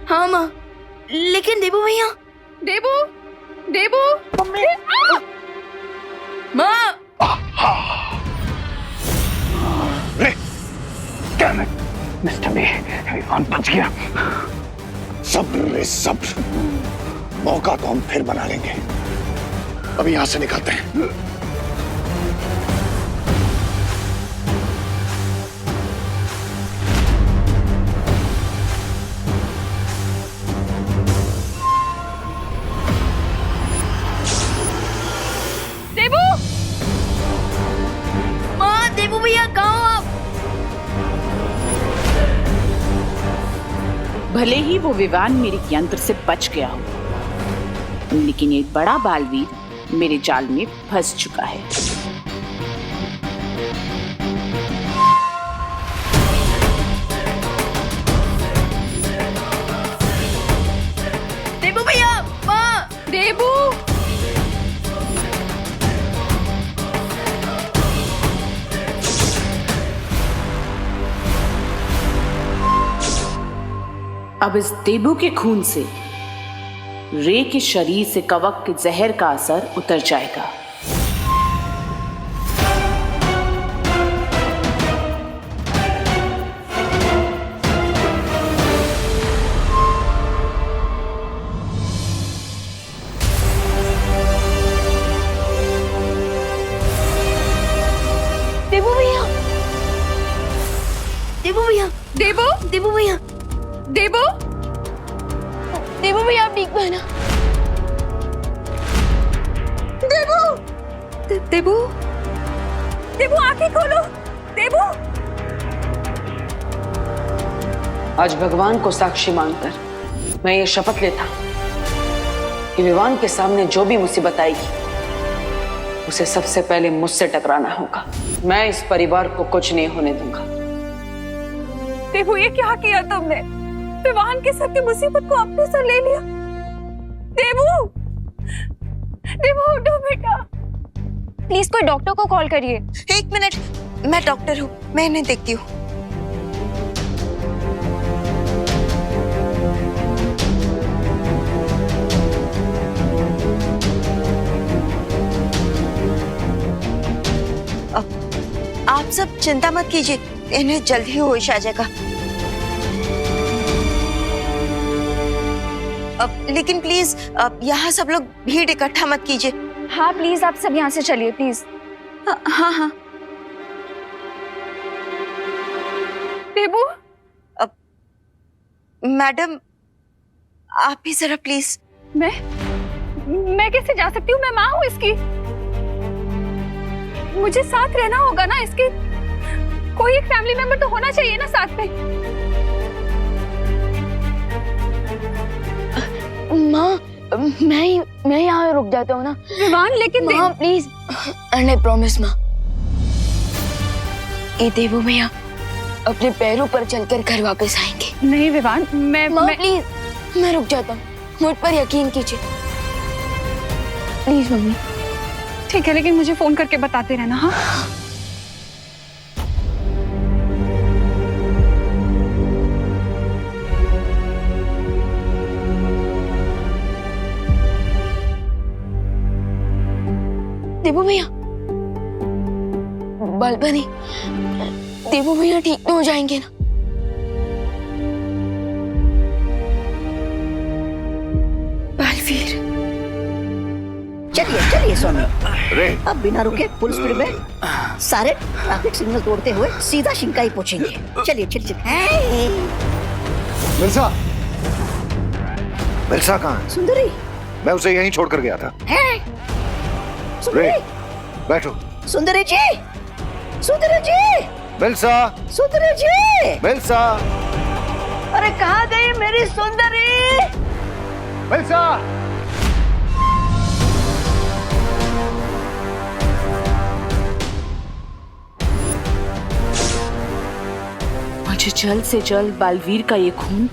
हाँ माँ, लेकिन देबू भैया। देबू, देबू, मम्मी। माँ। रे, damn it, mister B, Vivaan बच गया। सब्र रे सब्र, मौका तो हम फिर बना लेंगे। अभी यहां से निकलते हैं। देबू, माँ, देबू भैया कहाँ हो आप? भले ही वो विवान मेरे यंत्र से बच गया हो, लेकिन एक बड़ा बालवीर मेरे जाल में फंस चुका है। देबू भैया, माँ। देबू, अब इस देबू के खून से रे के शरीर से कवक के जहर का असर उतर जाएगा। देबू भैया, देबू भैया, देबू, देबू भैया, देबू, देबू भैया आप ठीक है ना? देबू, देबू, देबू आंखें खोलो, देबू। आज भगवान को साक्षी मानकर मैं ये शपथ लेता कि विवान के सामने जो भी मुसीबत आएगी उसे सबसे पहले मुझसे टकराना होगा। मैं इस परिवार को कुछ नहीं होने दूंगा। देबू, ये क्या किया तुमने? विवान के सर की मुसीबत को अपने सर ले लिया। देबू, देबू उठो बेटा। प्लीज कोई डॉक्टर को कॉल करिए। एक मिनट, मैं डॉक्टर हूँ, मैं इन्हें देखती हूँ। आप सब चिंता मत कीजिए, इन्हें जल्द ही होश आ जाएगा। लेकिन प्लीज यहाँ सब लोग भीड़ इकट्ठा मत कीजिए। हाँ प्लीज आप सब यहाँ से चलिए प्लीज। हाँ हाँ। देबू, मैडम आप भी जरा प्लीज। मैं कैसे जा सकती हूँ? मैं माँ हूँ इसकी। मुझे साथ रहना होगा ना इसके। कोई एक फैमिली मेंबर तो होना चाहिए ना साथ में। माँ, मैं यहाँ रुक जाता हूँ ना। विवान, लेकिन माँ प्लीज। आई प्रॉमिस माँ। ये देबू भैया अपने पैरों पर चलकर घर वापस आएंगे। नहीं विवान, माँ प्लीज, मैं रुक जाता हूँ, मुझ पर यकीन कीजिए प्लीज मम्मी। ठीक है, लेकिन मुझे फोन करके बताते रहना। हाँ देबू भैया, बालपनी, देबू भैया ठीक तो हो जाएंगे ना? बालवीर, चलिए चलिए स्वामी, रे, अब बिना रुके फुल स्पीड में सारे ट्रैफिक सिग्नल तोड़ते हुए सीधा शिंकाई पहुंचेंगे। चलिए चलिए चलिए। मिर्जा, मिर्जा कहाँ है? सुंदरी, मैं उसे यहीं छोड़कर गया था। सुंदरी, रे, बैठो। सुंदरी जी, सुंदरी जी, मिल्सा, सुंदरी जी, मिल्सा, अरे कहाँ गई मेरी सुंदरी? मिल्सा। मुझे जल्द से जल्द बालवीर का ये खून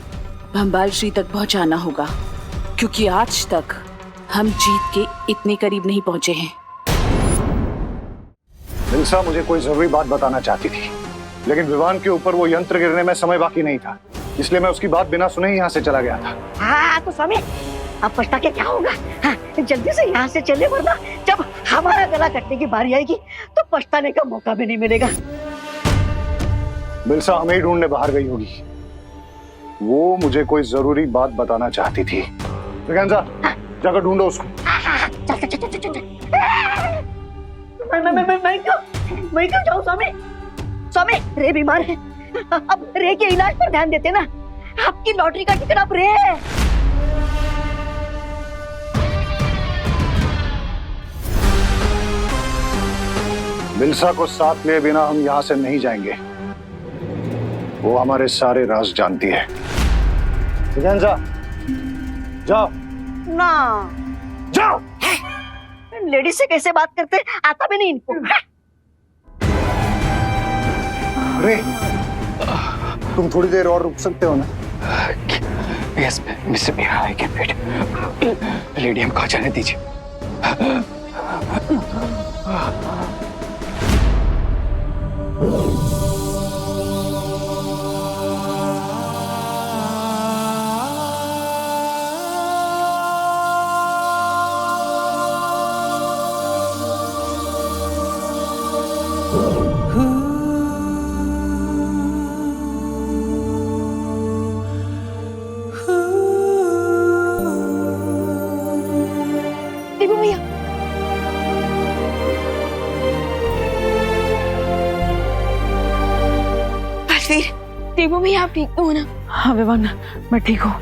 भंबाल श्री तक पहुंचाना होगा, क्योंकि आज तक हम जीत के इतने करीब नहीं पहुंचे हैं। मिल्सा मुझे कोई जरूरी बात बताना चाहती थी, लेकिन विवान के ऊपर वो यंत्र गिरने में समय बाकी नहीं था। इसलिए मैं उसकी बात बिना सुने ही यहाँ से चला गया था। हाँ तो स्वामी, अब पछता के क्या होगा? हाँ, जल्दी से यहाँ से चले, वरना जब हमारा गला कटने की बारी आएगी तो पछताने का मौका भी नहीं मिलेगा। बिलसा हमें ही ढूंढने बाहर गई होगी। वो मुझे कोई जरूरी बात बताना चाहती थी। ब्रिगेंजा, जाकर ढूंढो उसको। चल चल चल चल चल। मैं क्यों जाऊँ स्वामी? स्वामी, रे बीमार है, अब रे के इलाज पर ध्यान देते ना। आपकी लॉटरी का टिकट अब रे है। बिलसा को साथ लिए बिना हम यहाँ से नहीं जाएंगे। वो हमारे सारे राज जानती है। ब्रिगेंजा, जाओ ना, जाओ। लेडीज से कैसे बात करते आता भी नहीं इनको। अरे तुम थोड़ी देर और रुक सकते हो ना? Yes mister Meera, I can wait. Lady हमको आ जाने दीजिए। देवू भैया, बलवीर, देवू भैया आप ठीक तो हो ना? हाँ विवान, मैं ठीक हूँ।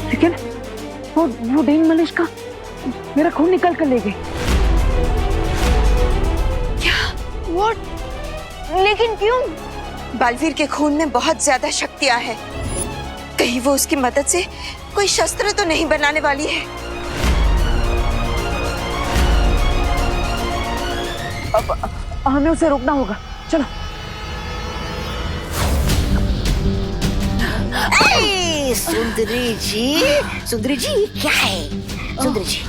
लेकिन वो डेन मलिश का मेरा खून निकल कर ले गई। व्हाट? लेकिन क्यों? बलवीर के खून में बहुत ज्यादा शक्तियां है। कहीं वो उसकी मदद से कोई शस्त्र तो नहीं बनाने वाली है? अब हमें उसे रोकना होगा। चलो। सुंदरी जी क्या है? सुंदरी जी,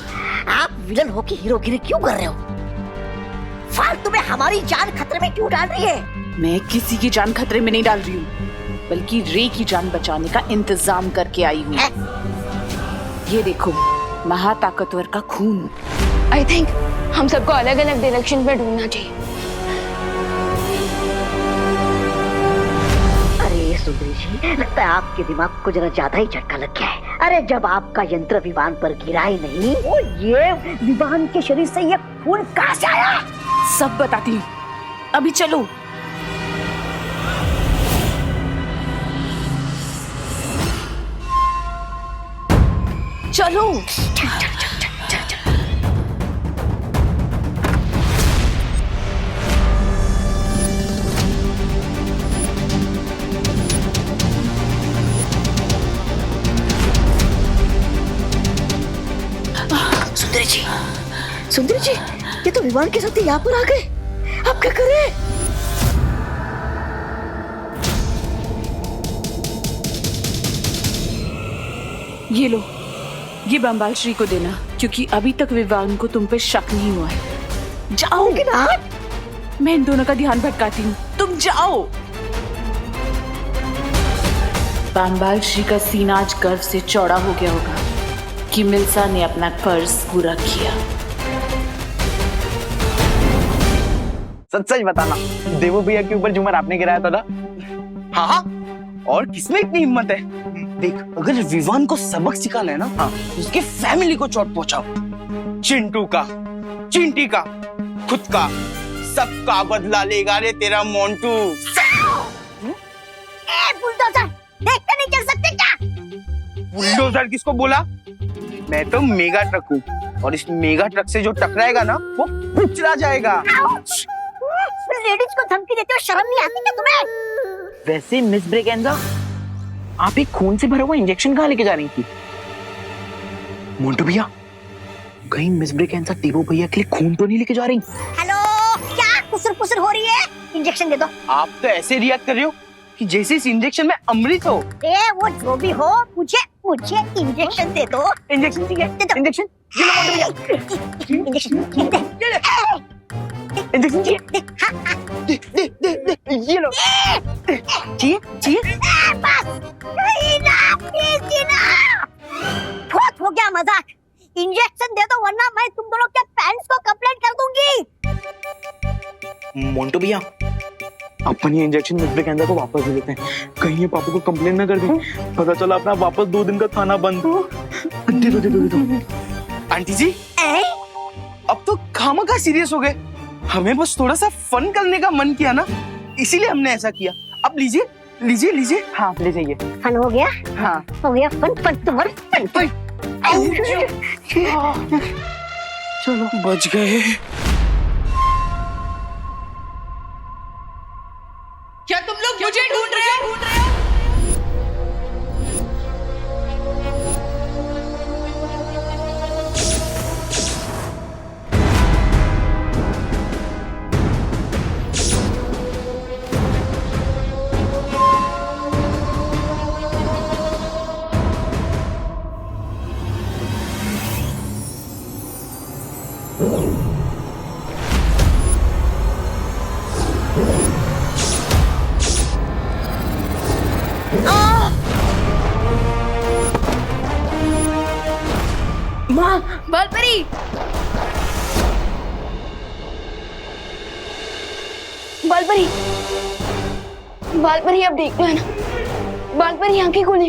आप विलन होके हीरोगिरी क्यों कर रहे हो? फालतू में हमारी जान खतरे में क्यों डाल रही है? मैं किसी की जान खतरे में नहीं डाल रही हूँ, बल्कि रे की जान बचाने का इंतजाम करके आई हूँ। ये देखो, महाताकतवर का खून। आई थिंक हम सबको अलग अलग डायरेक्शन में ढूंढना चाहिए। अरे सुंदरी जी, लगता है आपके दिमाग को जरा ज्यादा ही झटका लग गया है। अरे जब आपका यंत्र विमान पर गिरा ही नहीं, वो ये विमान के शरीर से ये खून कहाँ से आया? सब बताती हूँ, अभी चलो। चलो। सुंदरी जी, ये तो विमान के साथ यहाँ पर आ गए। अब क्या करें? ये लो, ये बंबाल श्री को देना, क्योंकि अभी तक विवान को तुम पे शक नहीं हुआ है। जाओ। मैं इन दोनों का ध्यान भटकाती हूँ, तुम जाओ। बंबाल श्री का सीना आज गर्व से चौड़ा हो गया होगा कि मिल्सा ने अपना फर्ज पूरा किया। सच सच बताना, देवू भैया के ऊपर झूमर आपने गिराया था ना? हाँ हाँ, और किसमें इतनी हिम्मत है? देख, अगर विवान को सबक सिखाना है ना, हाँ, उसके फैमिली को चोट पहुंचाओ। चिंटू का, चिंटी का, खुद का, सबका बदला लेगा रे तेरा मोंटू। बुलडोजर, देखते नहीं चल सकते क्या? बुलडोजर किसको बोला? मैं तो मेगा ट्रक हूँ, और इस मेगा ट्रक से जो टकराएगा ना, वो कुचला जाएगा। लेडीज को धमकी देते हो, शर्म नहीं आती क्या तुम्हें? वैसे मिस ब्रिगेंजा, आप एक खून से भरा हुआ इंजेक्शन कहाँ लेके जा रही थी? मोंटू भैया, कहीं मिस ब्रिगेंजा देवू भैया के लिए खून तो नहीं लेके जा रही? हेलो, क्या पुसर पुसर हो रही है? इंजेक्शन दे दो। आप तो ऐसे रिएक्ट कर रहे हो कि जैसे इस इंजेक्शन में अमृत हो। ए वो जो भी हो, मुझे इंजेक्शन दे दो। इंजेक्शन ठीक है, इंजेक्शन ये लो मोटे भैया। इंजेक्शन इंजेक्शन चाहिए? दे ये लो। चाहिए? बस नहीं ना, प्लीज ना। बहुत हो गया मजाक। इंजेक्शन दे दो वरना मैं तुम दोनों के पेरेंट्स को कंप्लेंट कर दूंगी। मोंटू भैया, अपन ये इंजेक्शन मिस ब्रिगेंजा को वापस दे देते हैं, कहीं ये पापा को कंप्लेन ना कर दें। पता चला अपना वापस 2 दिन का खाना बंद। दे दो। आंटी जी, अब तो खामखा सीरियस हो गए। हमें बस थोड़ा सा फन करने का मन किया ना, इसीलिए हमने ऐसा किया। अब लीजिए। हाँ ले जाइए। फन हो गया? हाँ हो गया फन तुम्हारा फन। चलो बच गए। क्या तुम लोग मुझे ढूंढ रहे हो? बालपरी अब देख लो है ना। बालपरी आंखें खोले।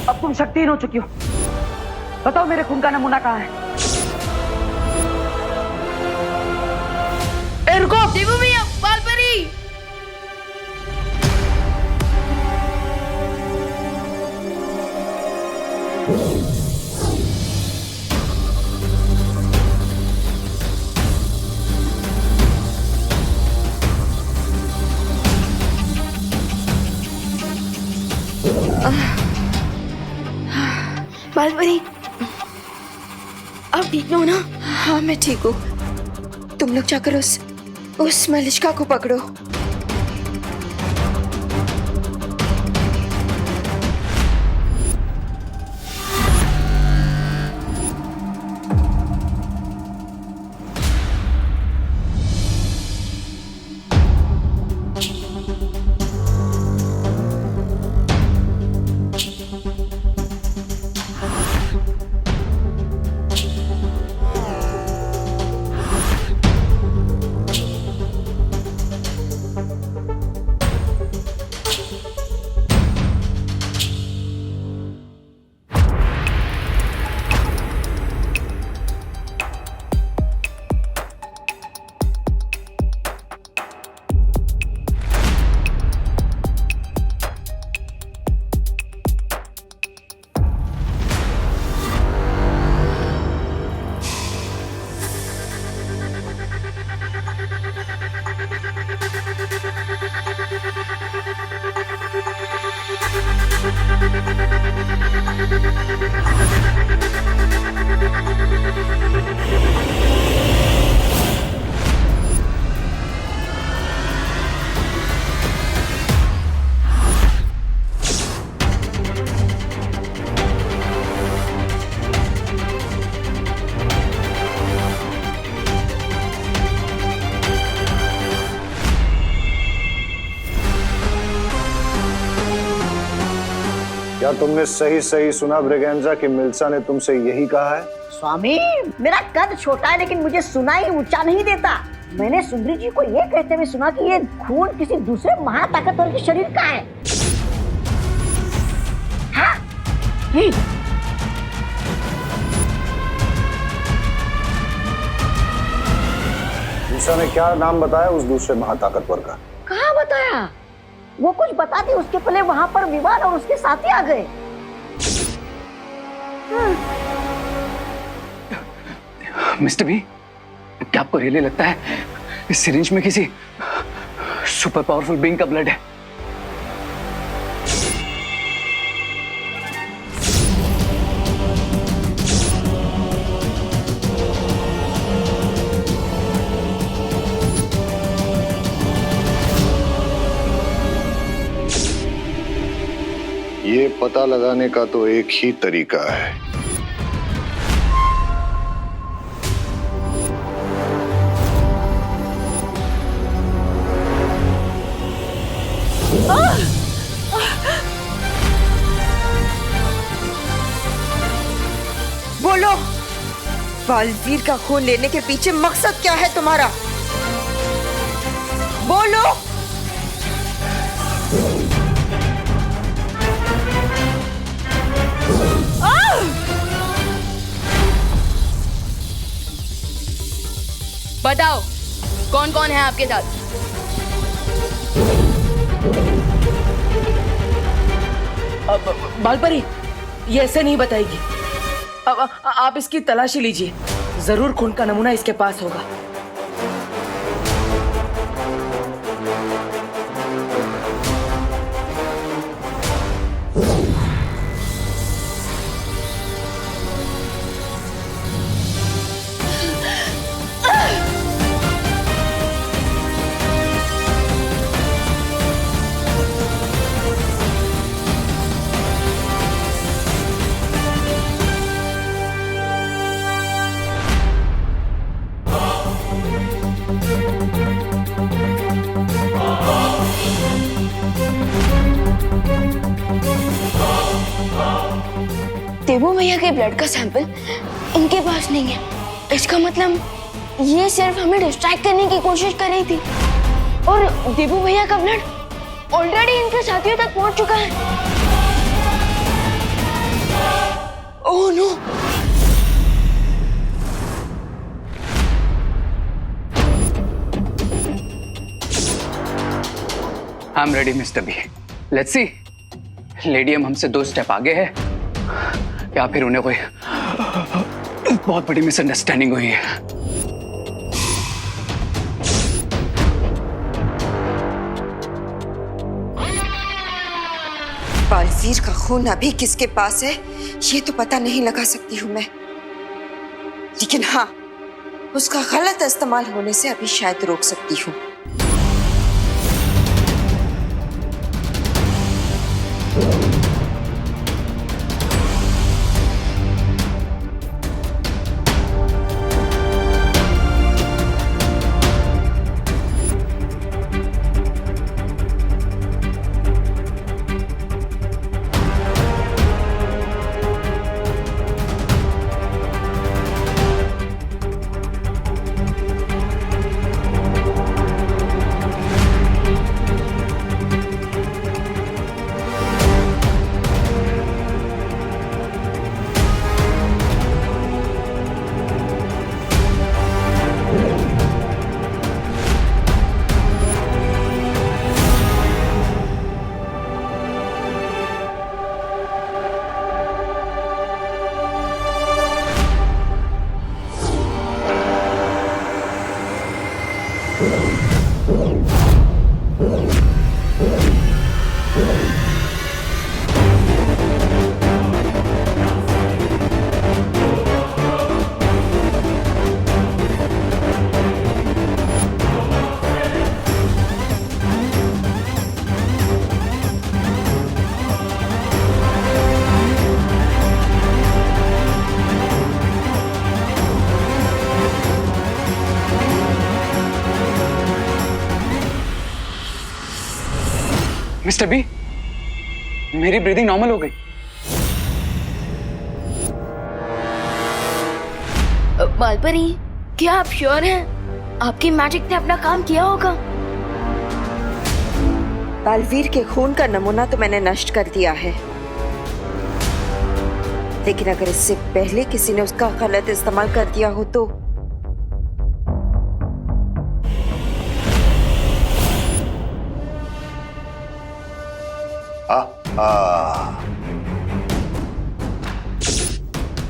अब तुम शक्तिहीन हो चुकी हो। बताओ मेरे खून का नमूना कहाँ है? रुको देवू भैया, बालपरी। बालपरी अब ठीक हो ना? हाँ मैं ठीक हूँ। तुम लोग जाकर उस मलिष्का को पकड़ो। क्या तुमने सही सही सुना ब्रिगेंजा कि मिल्सा ने तुमसे यही कहा है? स्वामी, मेरा कद छोटा है लेकिन मुझे सुनाई ऊंचा नहीं देता। मैंने सुंदरी जी को ये कहते हुए सुना कि ये खून किसी दूसरे महाताकतवर के शरीर का है। हाँ? मिल्सा ने क्या नाम बताया उस दूसरे महाताकतवर का? कहाँ बताया? वो कुछ बताती उसके पहले वहां पर विवान और उसके साथी आ गए। मिस्टर बी, क्या आपको रियली लगता है इस सिरिंज में किसी सुपर पावरफुल बीइंग का ब्लड है? ये पता लगाने का तो एक ही तरीका है। बोलो, बालवीर का खून लेने के पीछे मकसद क्या है तुम्हारा? बोलो। बताओ, कौन कौन है आपके साथ? बालपरी ये ऐसे नहीं बताएगी। अब आप इसकी तलाशी लीजिए, जरूर खून का नमूना इसके पास होगा। देवू भैया के ब्लड का सैंपल इनके पास नहीं है। इसका मतलब ये सिर्फ हमें डिस्ट्रैक्ट करने की कोशिश कर रही थी और देवू भैया का ब्लड ऑलरेडी इनके साथियों तक पहुंच चुका है। Oh no! I am ready Mister B. Let's see, लेडियम हमसे 2 स्टेप आगे है या फिर उन्हें कोई बहुत बड़ी मिसअंडरस्टैंडिंग हुई है। बालवीर का खून अभी किसके पास है ये तो पता नहीं लगा सकती हूँ मैं, लेकिन हाँ, उसका गलत इस्तेमाल होने से अभी शायद रोक सकती हूँ। मिस्टर बी, मेरी ब्रीदिंग नॉर्मल हो गई। बालपरी, क्या आप श्योर हैं? आपकी मैजिक ने अपना काम किया होगा। बालवीर के खून का नमूना तो मैंने नष्ट कर दिया है, लेकिन अगर इससे पहले किसी ने उसका गलत इस्तेमाल कर दिया हो तो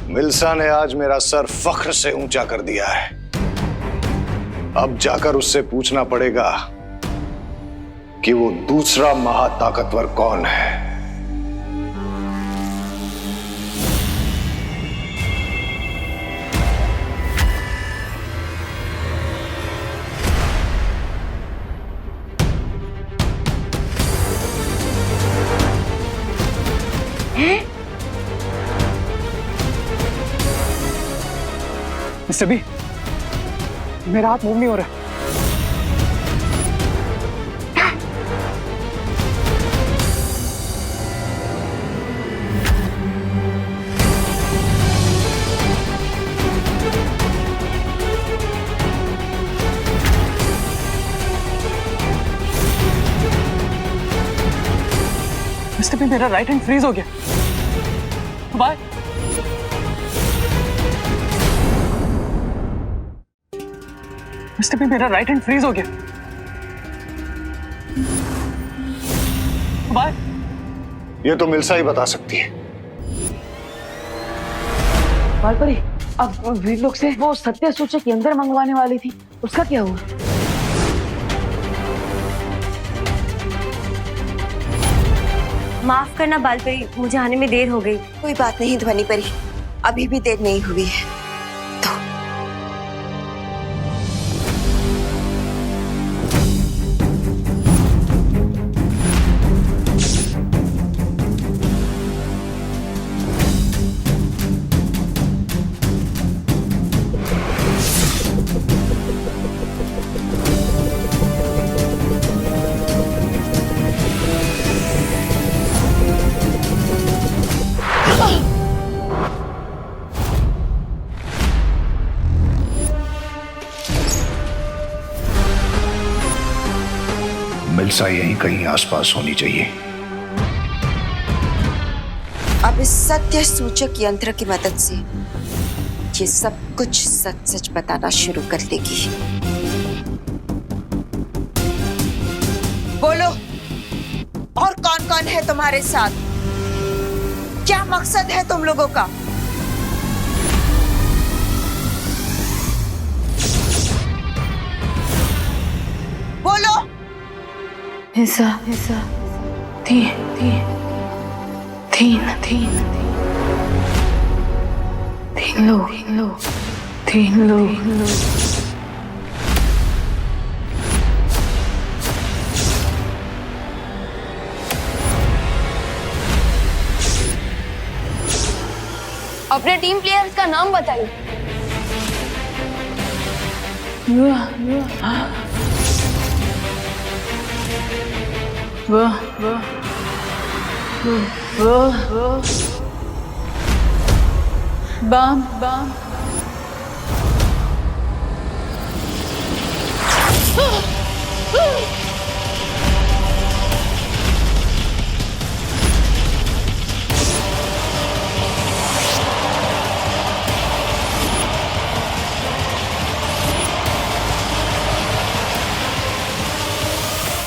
मिल्सा ने आज मेरा सर फख्र से ऊंचा कर दिया है। अब जाकर उससे पूछना पड़ेगा कि वो दूसरा महाताकतवर कौन है। मिस्टर बी, मेरा हाथ मूव नहीं हो रहा। मिस्टर बी, मेरा राइट हैंड फ्रीज हो गया। बाय। मिस्टर बी, मेरा राइट हैंड फ्रीज हो गया। बाय। ये तो मिल्सा ही बता सकती है। बालपरी, अब वीर लोग से वो सत्य सूचक यंत्र मंगवाने वाली थी, उसका क्या हुआ? माफ करना बालपरी, मुझे आने में देर हो गई। कोई बात नहीं ध्वनि परी, अभी भी देर नहीं हुई है। मिल्सा यहीं कहीं आसपास होनी चाहिए। अब इस सत्य सूचक यंत्र की मदद से ये सब कुछ सच सच बताना शुरू कर देगी। बोलो, और कौन कौन है तुम्हारे साथ? क्या मकसद है तुम लोगों का? बोलो। हिस्सा तीन लोग। अपने टीम प्लेयर्स का नाम बताइए। बम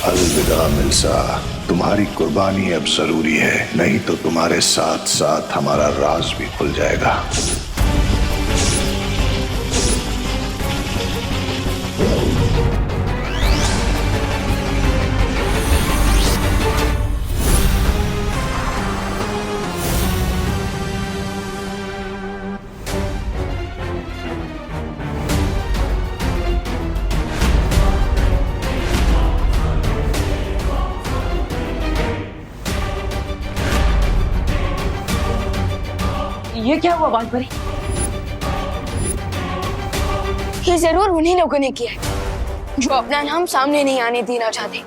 अलविदा मिल्सा, तुम्हारी कुर्बानी अब जरूरी है, नहीं तो तुम्हारे साथ साथ हमारा राज भी खुल जाएगा। ये क्या हुआ बालपरी? ये जरूर उन्हीं लोगों ने किया है जो अपना नाम सामने नहीं आने देना चाहते।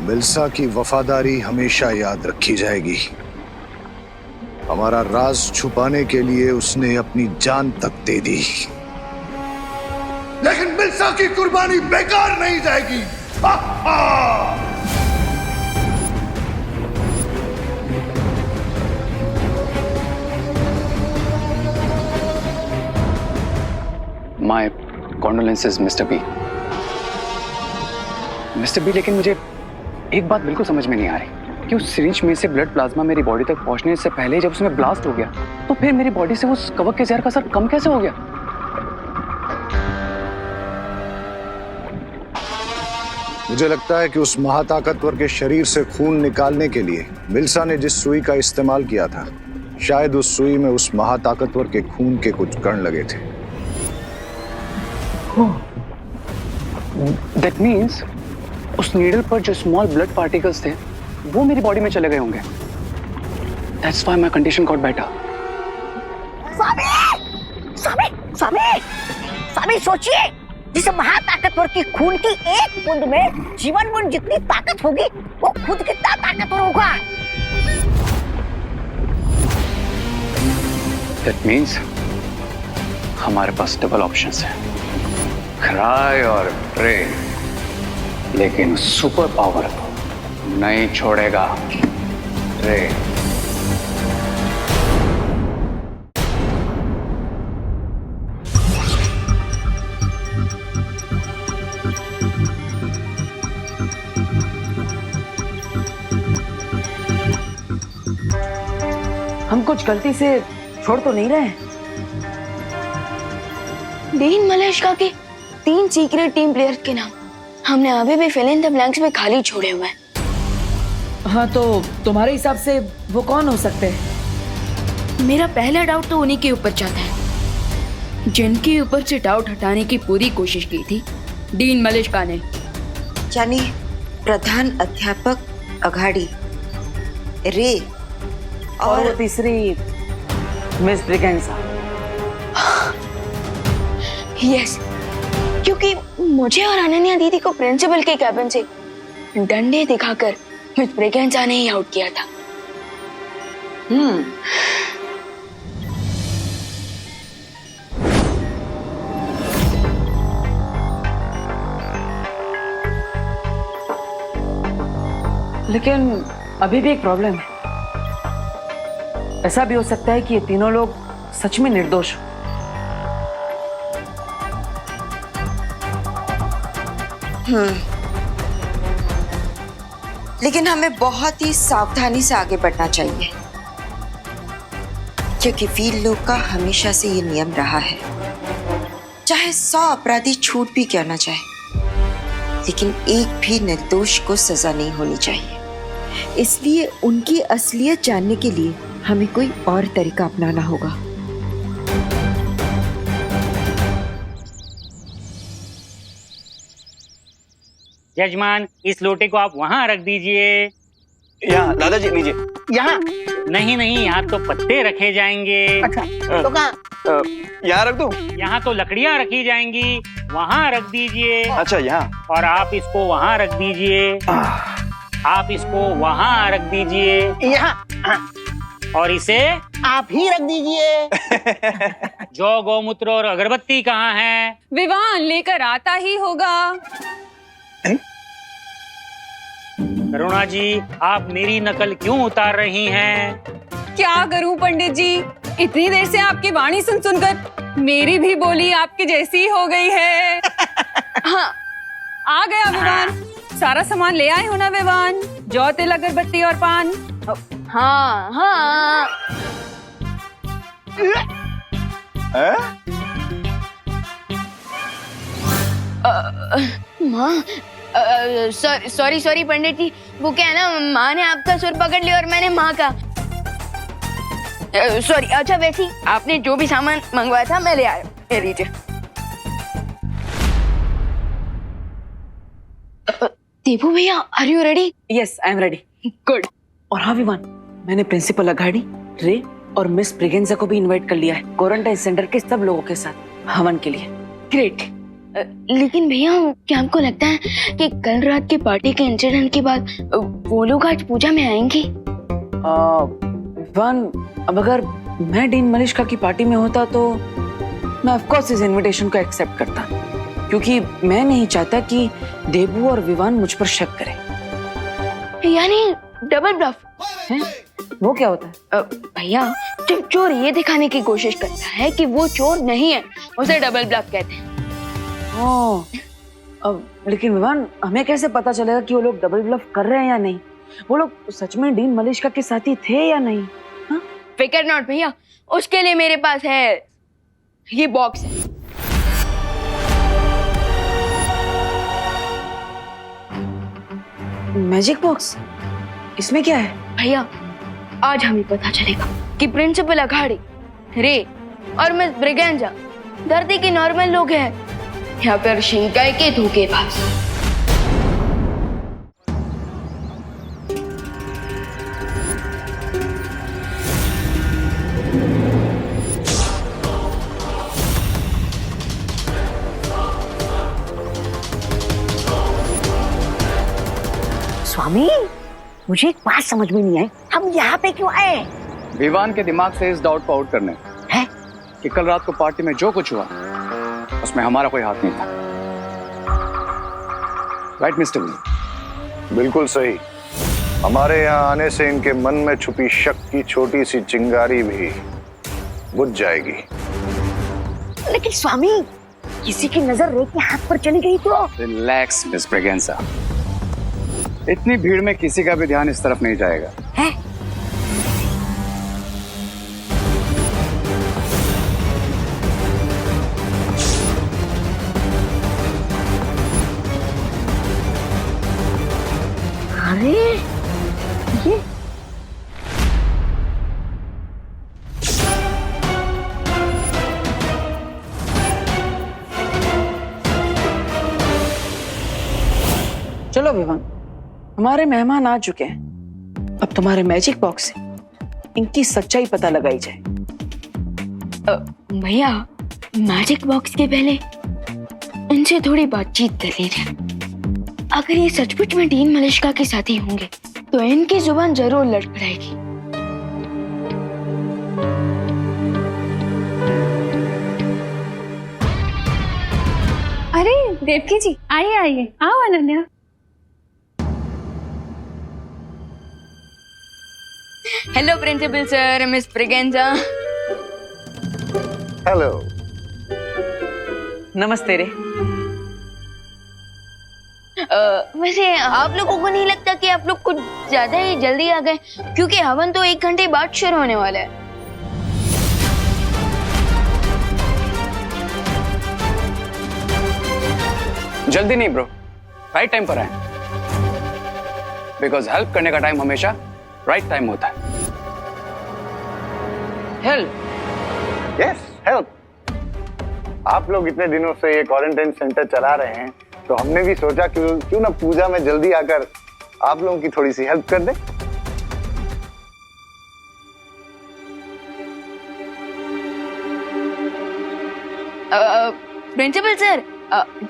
मिल्सा की वफादारी हमेशा याद रखी जाएगी। हमारा राज छुपाने के लिए उसने अपनी जान तक दे दी, लेकिन मिल्सा की कुर्बानी बेकार नहीं जाएगी। हा हा! My condolences mister B. Mister B, लेकिन मुझे एक बात बिल्कुल समझ में नहीं आ रही कि उस सिरिंज में से ब्लड प्लाज्मा मेरी बॉडी तक पहुंचने से पहले जब उसमें ब्लास्ट हो गया तो फिर मेरी बॉडी से उस कवक के जहर का असर कम कैसे हो गया? मुझे लगता है कि उस महाताकतवर के शरीर से खून निकालने के लिए मिल्सा ने जिस सुई का इस्तेमाल किया था, शायद उस सुई में उस महाताकतवर के खून के कुछ कण लगे थे। That means उस नीडल पर जो स्मॉल ब्लड पार्टिकल्स थे वो मेरी बॉडी में चले गए होंगे। That's why my condition got better. Swami Swami Swami Swami सोचिए, जिस महाताकतवर की खून की एक बूंद में जीवन बूंद जितनी ताकत होगी वो खुद कितना ताकतवर होगा। That means हमारे पास डबल ऑप्शंस हैं, क्राई और प्रे, लेकिन सुपर पावर नहीं छोड़ेगा रे। हम कुछ गलती से छोड़ तो नहीं रहे? डीन मलेशिया के 3 सीक्रेट टीम प्लेयर्स के नाम हमने अभी भी फिल इन द ब्लैंक्स में खाली छोड़े हुए हैं। हाँ, तो तुम्हारे हिसाब से वो कौन हो सकते हैं? मेरा पहला डाउट तो उन्हीं के ऊपर जाता है जिनके ऊपर से डाउट हटाने की पूरी कोशिश की थी डीन मलेशिया ने, यानी प्रधान अध्यापक अघाड़ी, रे और वो तीसरी मिस ब्रिगेंसा। यस, क्योंकि मुझे और अनन्या दीदी को प्रिंसिपल के कैबिन से डंडे दिखाकर मिस ब्रिगेंसा ने ही आउट किया था। लेकिन अभी भी एक प्रॉब्लम है। ऐसा भी हो सकता है कि ये तीनों लोग सच में निर्दोष हो। लेकिन हमें बहुत ही सावधानी से आगे बढ़ना चाहिए, क्योंकि वीर लोग का हमेशा से ये नियम रहा है, चाहे 100 अपराधी छूट भी क्यों ना जाए, लेकिन एक भी निर्दोष को सजा नहीं होनी चाहिए। इसलिए उनकी असलियत जानने के लिए हमें कोई और तरीका अपनाना होगा। यजमान, इस लोटे को आप वहाँ रख दीजिए। यहाँ दादाजी लीजिए। यहाँ नहीं नहीं, यहाँ तो पत्ते रखे जाएंगे। अच्छा, तो कहाँ? यहाँ रख दूँ? यहाँ तो लकड़ियाँ रखी जाएंगी, वहाँ रख दीजिए। अच्छा, यहाँ। और आप इसको वहाँ रख दीजिए। आप इसको वहाँ रख दीजिए। यहाँ। और इसे आप ही रख दीजिए। जौ, गौमूत्र और अगरबत्ती कहाँ है? विवान लेकर आता ही होगा। करुणा जी, आप मेरी नकल क्यों उतार रही हैं? क्या करूं पंडित जी, इतनी देर से आपकी वाणी सुन सुनकर मेरी भी बोली आपकी जैसी हो गई है। हाँ, आ गया विवान। सारा सामान ले आए हो ना विवान? जौ, तिल, अगरबत्ती और पान। हाँ हाँ। माँ, सॉरी पंडित जी, वो क्या है ना, माँ ने आपका सुर पकड़ लिया और मैंने माँ का। सॉरी। अच्छा, वैसे ही आपने जो भी सामान मंगवाया था मैं ले आया। ले लीजिए। देवू भैया, are you ready? Yes, I am ready. Good. और हाँ विवान, मैंने प्रिंसिपल अघाड़ी, रे और मिस ब्रिगेंसा को भी इनवाइट कर लिया है क्वारंटाइन सेंटर के सब लोगों के साथ हवन के लिए। ग्रेट। लेकिन भैया, क्या आपको लगता है कि कल रात की पार्टी के इंसिडेंट के बाद वो लोग आज पूजा में आएंगे? विवान, अब अगर मैं डीन मलेशिया की पार्टी में होता तो मैं ऑफ कोर्स इस इनविटेशन को एक्सेप्ट करता, क्योंकि मैं नहीं चाहता कि देबू और विवान मुझ पर शक करें। यानी डबल ब्लफ है? वो क्या होता है? भैया, जब चोर ये दिखाने की कोशिश करता है कि वो चोर नहीं है, उसे डबल ब्लफ कहते हैं। अब लेकिन विवान, हमें कैसे पता चलेगा कि वो लोग डबल ब्लफ कर रहे हैं या नहीं? वो लोग सच में डीन मलेशिया के साथी थे या नहीं? हाँ? फिकर नॉट भैया, उसके लिए मेरे पास है ये बॉक्स है। मैजिक बॉक्स, इसमें क्या है? भैया आज हमें पता चलेगा कि प्रिंसिपल अघाड़ी, रे और मिस ब्रिगेंजा धरती के नॉर्मल लोग हैं या फिर शिंकाई के धोखेबाज। स्वामी, मुझे एक बात समझ में नहीं आई, हम यहाँ पे क्यों आए? विवान के दिमाग से इस डाउट को आउट करने हैं? कि कल रात को पार्टी में जो कुछ हुआ उसमें हमारा कोई हाथ नहीं था। Right mister vision? बिल्कुल सही। हमारे यहाँ आने से इनके मन में छुपी शक की छोटी सी चिंगारी भी बुझ जाएगी। लेकिन स्वामी, किसी की नजर रे के हाथ पर चली गई तो? रिलैक्स मिस ब्रिगेंजा, इतनी भीड़ में किसी का भी ध्यान इस तरफ नहीं जाएगा। है? अरे ये चलो विवान, हमारे मेहमान आ चुके हैं। अब तुम्हारे मैजिक बॉक्स से इनकी सच्चाई पता लगाई जाए। भैया मैजिक बॉक्स के पहले इनसे थोड़ी बातचीत कर लीजिए। अगर ये सचमुच में डीन मलिश्का के साथी होंगे तो इनकी जुबान जरूर लड़खड़ाएगी। अरे देवकी जी, आइए आइए, आओ Ananya. Hello principal sir, miss Braganza. Hello. नमस्ते रे। वैसे आप लोगों को नहीं लगता कि आप लोग कुछ ज्यादा ही जल्दी आ गए? क्योंकि हवन तो 1 घंटे बाद शुरू होने वाला है। जल्दी नहीं ब्रो, राइट टाइम पर आए, बिकॉज हेल्प करने का टाइम हमेशा राइट टाइम होता है। हेल्प? Yes, help. आप लोग इतने दिनों से ये क्वारंटाइन सेंटर चला रहे हैं तो हमने भी सोचा क्यों ना पूजा में जल्दी आकर आप लोगों की थोड़ी सी हेल्प कर दें। प्रिंसिपल सर,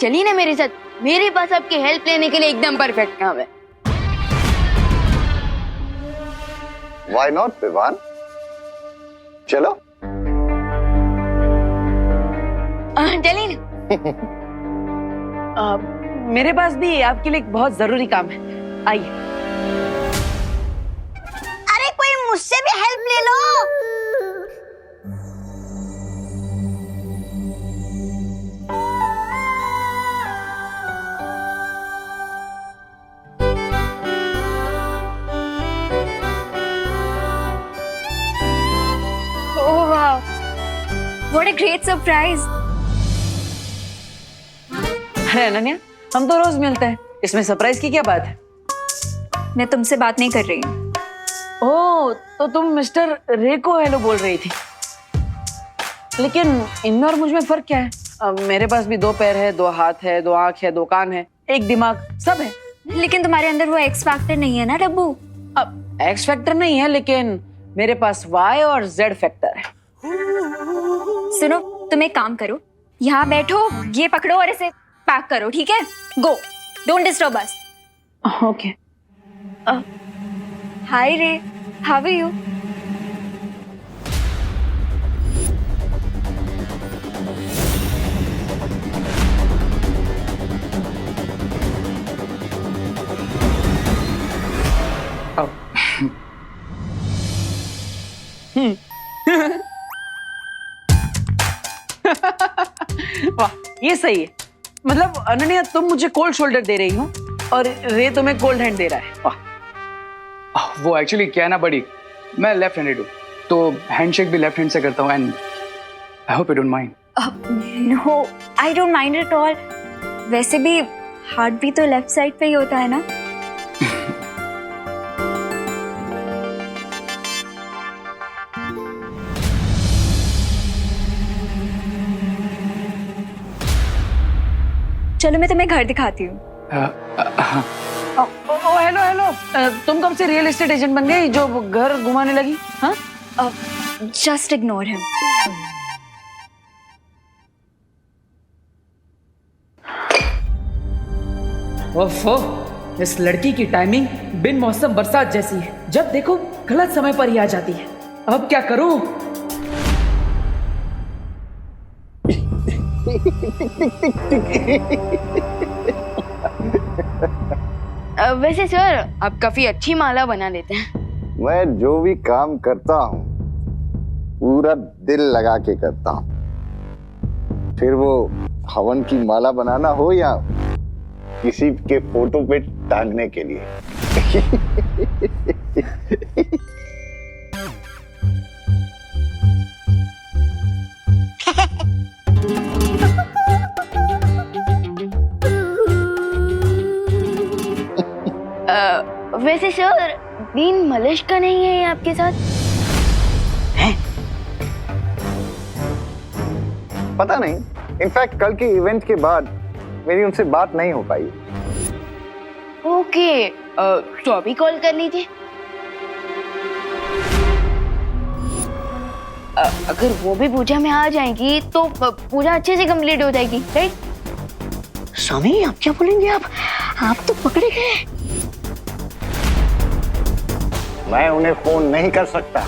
चलिए ना मेरे साथ, मेरे पास आपकी हेल्प लेने के लिए एकदम परफेक्ट काम है। Why not, Vivaan? चलो। चलिए ना। मेरे पास भी आपके लिए एक बहुत जरूरी काम है, आइए। अरे कोई मुझसे भी हेल्प ले लो। ओह वाह, व्हाट अ ग्रेट सरप्राइज। अरे अनन्या, हम तो रोज मिलते हैं, इसमें सरप्राइज की क्या बात है? मैं तुमसे बात नहीं कर रही हूँ। ओह, तो तुम मिस्टर रे को हेलो बोल रही थी। लेकिन इनमें और मुझ में फर्क क्या है? मेरे पास भी 2 पैर है, 2 हाथ है, 2 आंख है, 2 कान है, 1 दिमाग, सब है। लेकिन तुम्हारे अंदर वो एक्स फैक्टर नहीं है ना डब्बू? अब एक्स फैक्टर नहीं है, लेकिन मेरे पास वाई और जेड फैक्टर है। सुनो, तुम एक काम करो, यहाँ बैठो, ये पकड़ो और इसे पैक करो, ठीक है? गो, डोंट डिस्टर्ब अस। ओके। हाय रे, हाउ आर यू? वाह, ये सही है। मतलब अनन्या, तुम मुझे कोल्ड शोल्डर दे रही हो और रे तुम्हें कोल्ड हैंड दे रहा है। वाह। वो एक्चुअली क्या है ना बड़ी, मैं लेफ्ट हैंडेड हूँ तो हैंडशेक भी लेफ्ट हैंड से करता हूँ, and I hope you don't mind. No, I don't mind at all. वैसे भी हार्ट भी तो लेफ्ट साइड पे ही होता है ना? चलो मैं तुम्हें घर दिखाती हूँ। हेलो हेलो, तुम कब से रियल एस्टेट एजेंट बन गई जो घर घुमाने लगी? हाँ, जस्ट इग्नोर हिम। ओफो, इस लड़की की टाइमिंग बिन मौसम बरसात जैसी है। जब देखो गलत समय पर ही आ जाती है। अब क्या करूं? वैसे सर आप काफी अच्छी माला बना लेते हैं। मैं जो भी काम करता हूँ पूरा दिल लगा के करता हूँ, फिर वो हवन की माला बनाना हो या किसी के फोटो पे टांगने के लिए। वैसे सर दीन मलिश का नहीं है आपके साथ? है? पता नहीं, इनफैक्ट कल के इवेंट के बाद मेरी उनसे बात नहीं हो पाई। ओके, तो अभी कॉल कर लीजिए। अगर वो भी पूजा में आ जाएंगी तो पूजा अच्छे से कंप्लीट हो जाएगी, राइट? स्वामी आप क्या बोलेंगे? आप तो पकड़े गए। मैं उन्हें फोन नहीं कर सकता।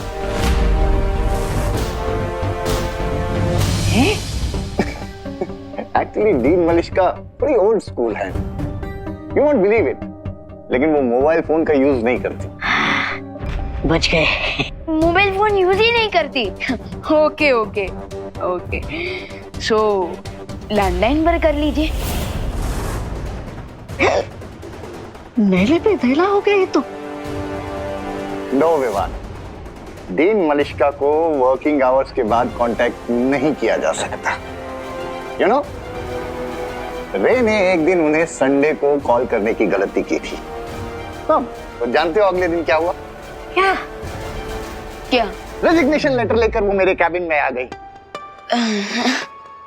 एक्चुअली डीन मलिश्का बड़ी ओल्ड स्कूल है, यू वोंट बिलीव इट, लेकिन वो मोबाइल फोन का यूज नहीं करती। बच गए। मोबाइल फोन यूज ही नहीं करती। ओके ओके ओके, सो लैंडलाइन पर कर लीजिए। मेले पे धैला हो गया ये तो। नो विवान, डीन मलिश्का को वर्किंग आवर्स के बाद कांटेक्ट नहीं किया जा सकता। यू नो, रे ने एक दिन उन्हें संडे को कॉल करने की गलती की थी। तो जानते हो अगले दिन क्या हुआ? क्या क्या? रेजिग्नेशन लेटर लेकर वो मेरे कैबिन में आ गई।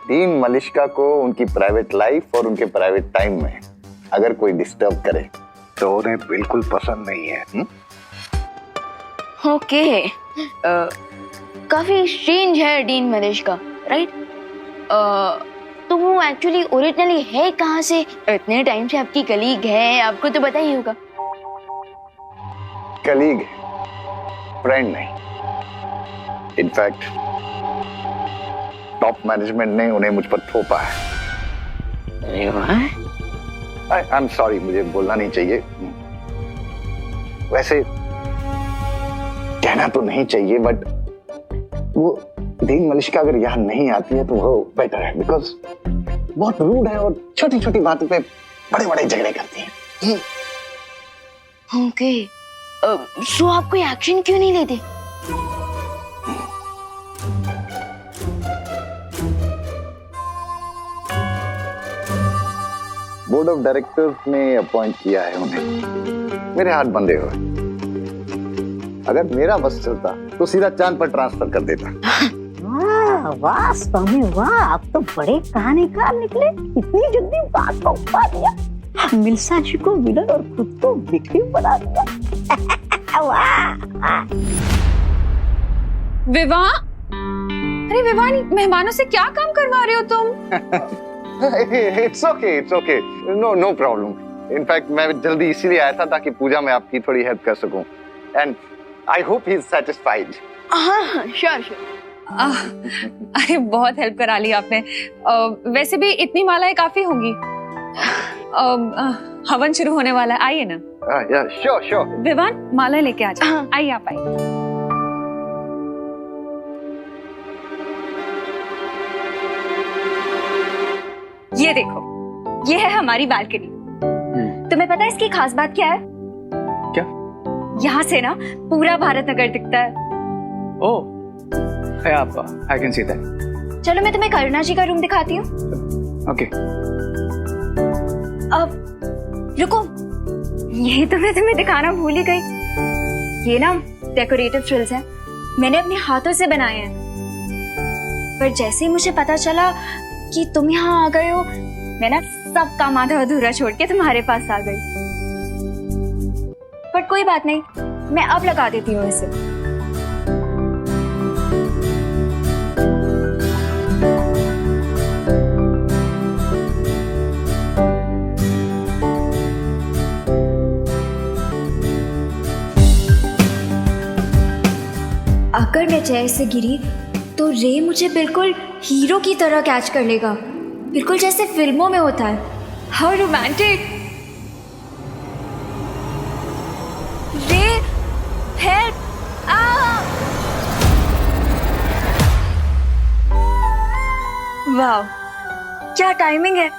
डीन मलिश्का को उनकी प्राइवेट लाइफ और उनके प्राइवेट टाइम में अगर कोई डिस्टर्ब करे तो उन्हें बिल्कुल पसंद नहीं है। ओके, काफी स्ट्रेंज है डीन मलिश्का, राइट? तो वो एक्चुअली ओरिजिनली है कहाँ से? इतने टाइम से आपकी कलीग है, आपको तो पता ही होगा। कलीग, फ्रेंड नहीं। इनफैक्ट टॉप मैनेजमेंट ने उन्हें मुझ पर थोपा है। आई एम सॉरी, मुझे बोलना नहीं चाहिए। वैसे कहना तो नहीं चाहिए, बट वो डीन मलिश्का अगर यहाँ नहीं आती है तो वो बेटर है, बिकॉज बहुत रूड है और छोटी छोटी बातों पे बड़े बड़े झगड़े करती है। ओके, सो आप कोई एक्शन क्यों नहीं लेते? बोर्ड ऑफ डायरेक्टर्स ने अपॉइंट किया है उन्हें। मेरे हाथ बंधे हुए। अगर मेरा बस चलता तो सीधा चांद पर ट्रांसफर कर देता। वाह स्वामी वाह, आप तो बड़े कहानीकार निकले। इतनी जल्दी बात को उठा दिया। मिल्सा जी को विलन और खुद को विक्टिम बना दिया। वाह। विवाह, अरे विवानी, मेहमानों से क्या काम करवा रहे हो तुम? It's okay, no problem. In fact मैं जल्दी इसीलिए आया था ताकि पूजा में आपकी थोड़ी हेल्प कर सकूं। And I hope he is satisfied. हाँ, श्योर। अरे बहुत हेल्प करा ली आपने। वैसे भी इतनी मालाएं काफी होंगी। हवन शुरू होने वाला है, आइए ना। श्योर। विवान, माला लेके आ जाओ। आइए, आप आइए। ये देखो, ये है हमारी बालकनी। तुम्हें पता है इसकी खास बात क्या है? क्या? यहाँ से ना पूरा भारत नगर दिखता है। ओह, I can see that. चलो मैं तुम्हें करुणा जी का रूम दिखाती हूँ। Okay. अब रुको, यही तो मैं तुम्हें दिखाना भूल ही गई। ये ना डेकोरेटिव फ्रिल्स हैं, मैंने अपने हाथों से बनाए हैं। पर जैसे ही मुझे पता चला कि तुम यहाँ आ गए हो, मैं ना सब काम आधा अधूरा छोड़ के तुम्हारे पास आ गई। पर कोई बात नहीं, मैं अब लगा देती हूँ इसे। अगर मैं चेयर से गिरी तो रे मुझे बिल्कुल हीरो की तरह कैच कर लेगा, बिल्कुल जैसे फिल्मों में होता है। How romantic. रे हेल्प। वाह, क्या टाइमिंग है।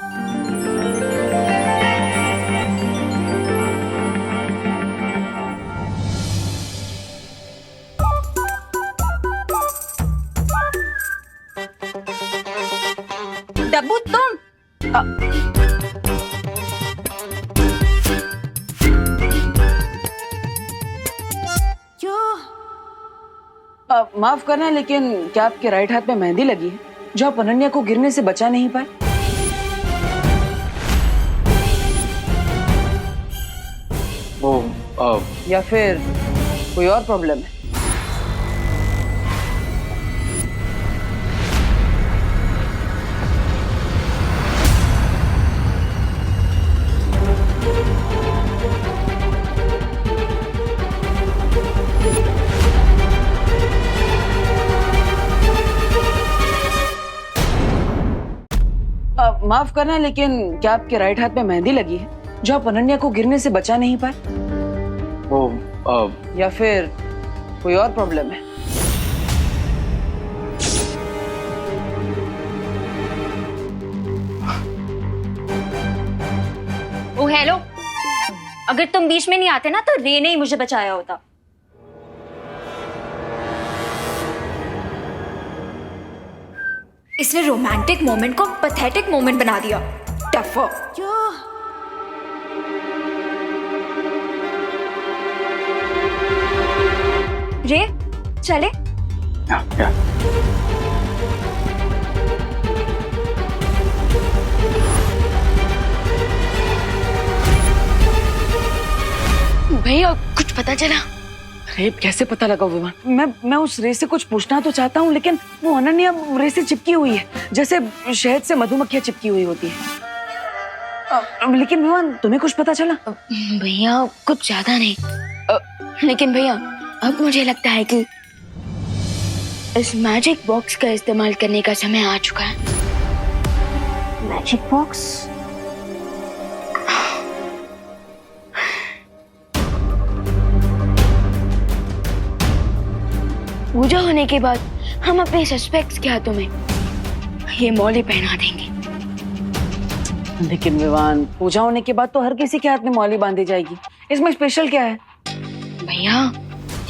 डब्बू तुम माफ करना, लेकिन क्या आपके राइट हाथ में मेहंदी लगी है जो आप अनन्या को गिरने से बचा नहीं पाए? या फिर कोई और प्रॉब्लम है? माफ करना, लेकिन क्या आपके राइट हाथ में मेहंदी लगी है जो आप अनन्या को गिरने से बचा नहीं पाए? या फिर कोई और प्रॉब्लम है? ओ हेलो, अगर तुम बीच में नहीं आते ना तो रे ने ही मुझे बचाया होता। इसने रोमांटिक मोमेंट को पैथेटिक मोमेंट बना दिया। टफर। रे चले। भैया कुछ पता चला? अरे कैसे पता लगा विमान? मैं उस रे से कुछ पूछना तो चाहता हूँ, लेकिन वो अनन्या रे से चिपकी हुई है, जैसे शहद से मधुमक्खियां चिपकी हुई होती है। लेकिन विमान तुम्हें कुछ पता चला? भैया कुछ ज्यादा नहीं, लेकिन भैया अब मुझे लगता है कि इस मैजिक बॉक्स का इस्तेमाल करने का समय आ चुका है। Magic box? पूजा होने के बाद हम अपने सस्पेक्ट्स के हाथों में ये मौली पहना देंगे। लेकिन विवान, पूजा होने के बाद तो हर किसी के हाथ में मौली बांधी जाएगी, इसमें स्पेशल क्या है? भैया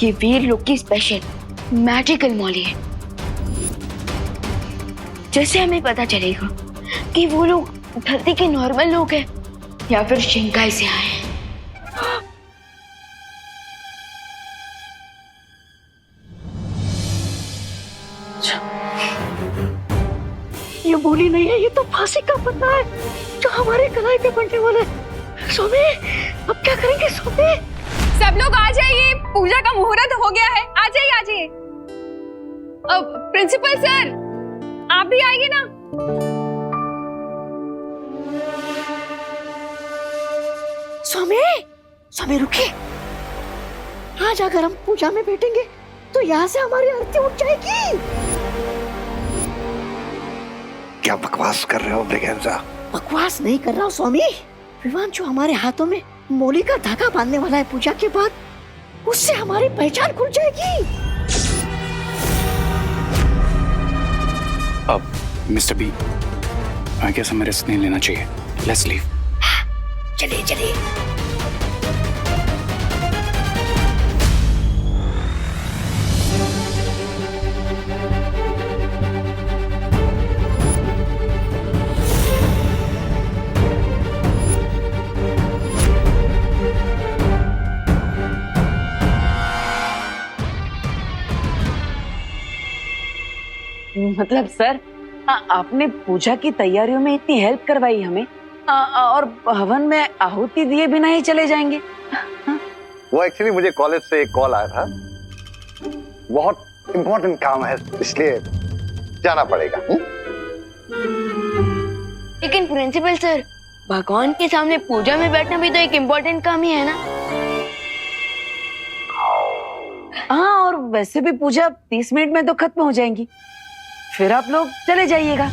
ये वीर लोग की स्पेशल मैजिकल मौली है, जैसे हमें पता चलेगा कि वो लोग धरती के नॉर्मल लोग हैं या फिर शिंकाई से आए हैं। ये बोली नहीं है, ये तो फांसी का पत्ता है जो हमारे कलाई पे बनने वाला है। सोमे, अब क्या करेंगे सोमे? सब लोग आ जाइए, पूजा का मुहूर्त हो गया है। आ जाइए आ जाइए। अब प्रिंसिपल सर आप भी आइए ना। सोमे, सोमे रुकिए। आज अगर हम पूजा में बैठेंगे तो यहाँ से हमारी आरती उठ जाएगी। क्या बकवास कर रहे हो ब्रिगेंजा? बकवास नहीं कर रहा हूँ स्वामी। विवान जो हमारे हाथों में मौली का धागा बांधने वाला है पूजा के बाद, उससे हमारी पहचान खुल जाएगी। अब मिस्टर बी, आई गेस हमें रिस्क नहीं लेना चाहिए। Let's leave. चलिए चलिए। मतलब सर, आपने पूजा की तैयारियों में इतनी हेल्प करवाई हमें, और हवन में आहुति दिए बिना ही चले जाएंगे? वो एक्चुअली मुझे कॉलेज से एक कॉल आया था, बहुत इंपॉर्टेंट काम है इसलिए जाना पड़ेगा। लेकिन प्रिंसिपल सर, भगवान के सामने पूजा में बैठना भी तो एक इम्पोर्टेंट काम ही है ना। हाँ, और वैसे भी पूजा 30 मिनट में तो खत्म हो जाएंगी, फिर आप लोग चले जाइएगा।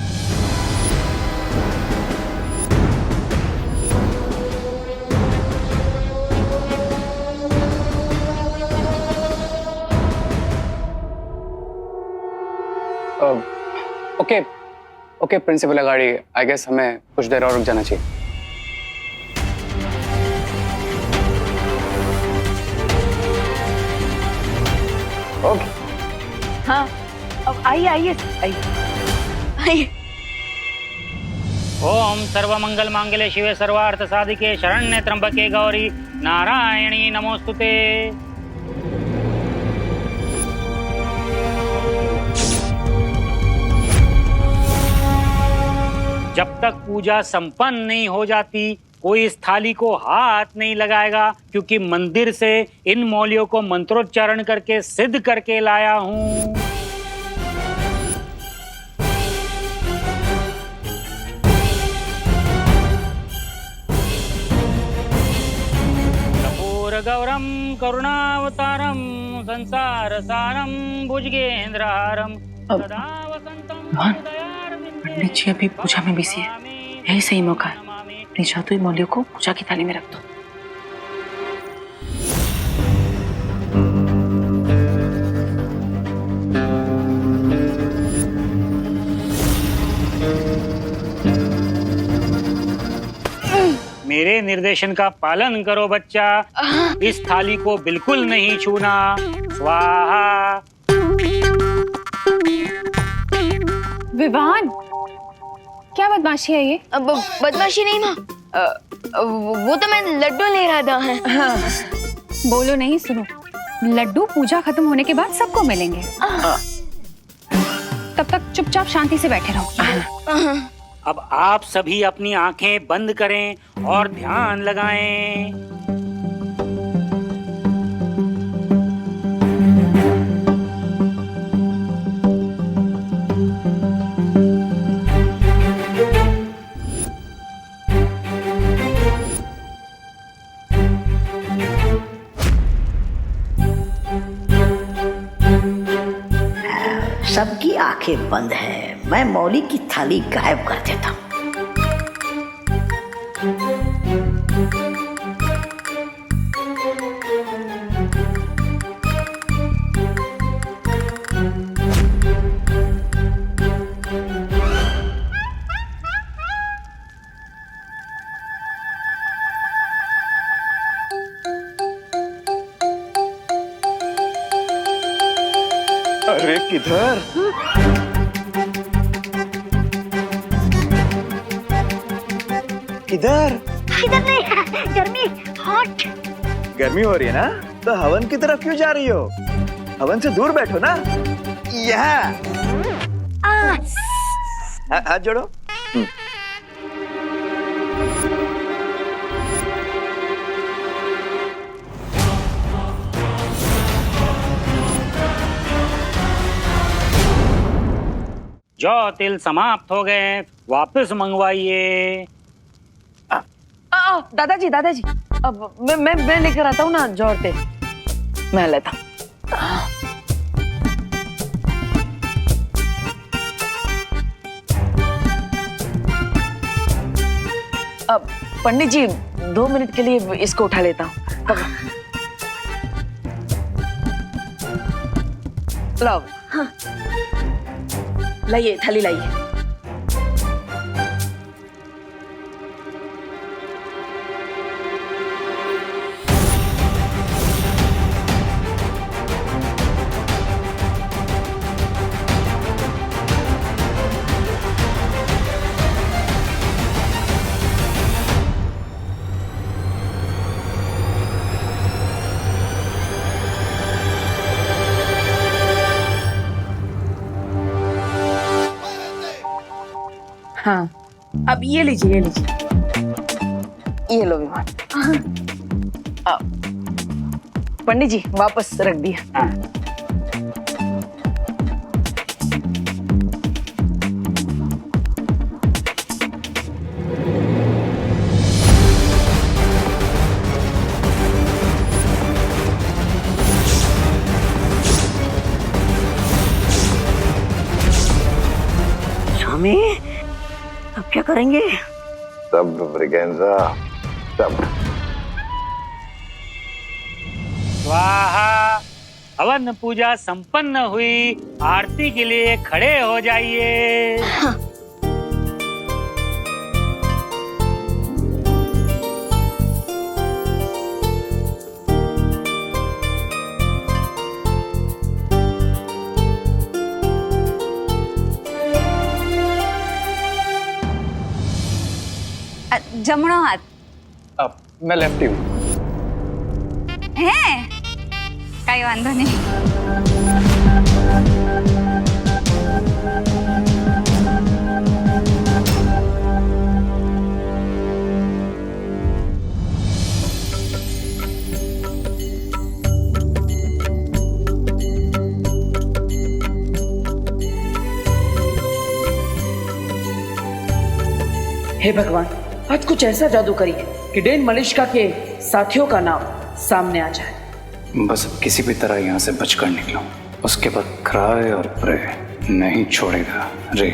ओके प्रिंसिपल अगाड़ी, आई गेस हमें कुछ देर और रुक जाना चाहिए। ओके। हाँ, अब आइए आइए आइए। ओम सर्वमंगल मांगल्ये शिवे सर्वार्थ साधिके शरण्ये त्र्यंबके गौरी नारायणी नमोस्तुते। जब तक पूजा संपन्न नहीं हो जाती कोई इस थाली को हाथ नहीं लगाएगा, क्योंकि मंदिर से इन मौलियों को मंत्रोच्चारण करके सिद्ध करके लाया हूं। कपूर गौरम करुणावतारम संसार सारम भुजगेंद्रहारम सदा वसंतम पंडित जी अभी पूजा में बिजी है, यही सही मौका है। अपनी जादुई मौलियों को पूजा की थाली में रख दो। मेरे निर्देशन का पालन करो बच्चा, इस थाली को बिल्कुल नहीं छूना। स्वाहा। विवान, क्या बदमाशी है ये? अब बदमाशी नहीं माँ, वो तो मैं लड्डू ले रहा था। बोलो नहीं, सुनो। लड्डू पूजा खत्म होने के बाद सबको मिलेंगे। तब तक चुपचाप शांति से बैठे रहो। अब आप सभी अपनी आंखें बंद करें और ध्यान लगाएं। सबकी आंखें बंद है, मैं मौली की थाली गायब कर देता हूँ। अरे किधर? किधर? इधर नहीं, गर्मी हॉट। गर्मी हो रही है ना, तो हवन की तरफ क्यों जा रही हो? हवन से दूर बैठो ना। यहाँ हाथ जोड़ो। जो तिल समाप्त हो गए, वापस मंगवाइए। दादाजी दादाजी, अब मैं लेकर आता हूँ ना जोड़ते, मैं लेता हूँ। अब पंडित जी 2 मिनट के लिए इसको उठा लेता हूँ। लाओ। हाँ। लाइए, थाली लाइए। हाँ, अब ये लीजिए, ये लीजिए। ये लो विमान। पंडित जी वापस रख दिया। स्वामी अब क्या करेंगे? सब्र ब्रिगेंजा, सब्र। स्वाहा। हवन पूजा संपन्न हुई, आरती के लिए खड़े हो जाइए। जमणो हाथ अब मैं लेफ्टी हूँ। હે કઈ વાંધો નહીં. हे भगवान, आज कुछ ऐसा जादू करिए कि डेन मलिश्का के साथियों का नाम सामने आ जाए। बस अब किसी भी तरह यहाँ से बचकर निकलो, उसके बाद क्राय और प्रे नहीं छोड़ेगा रे।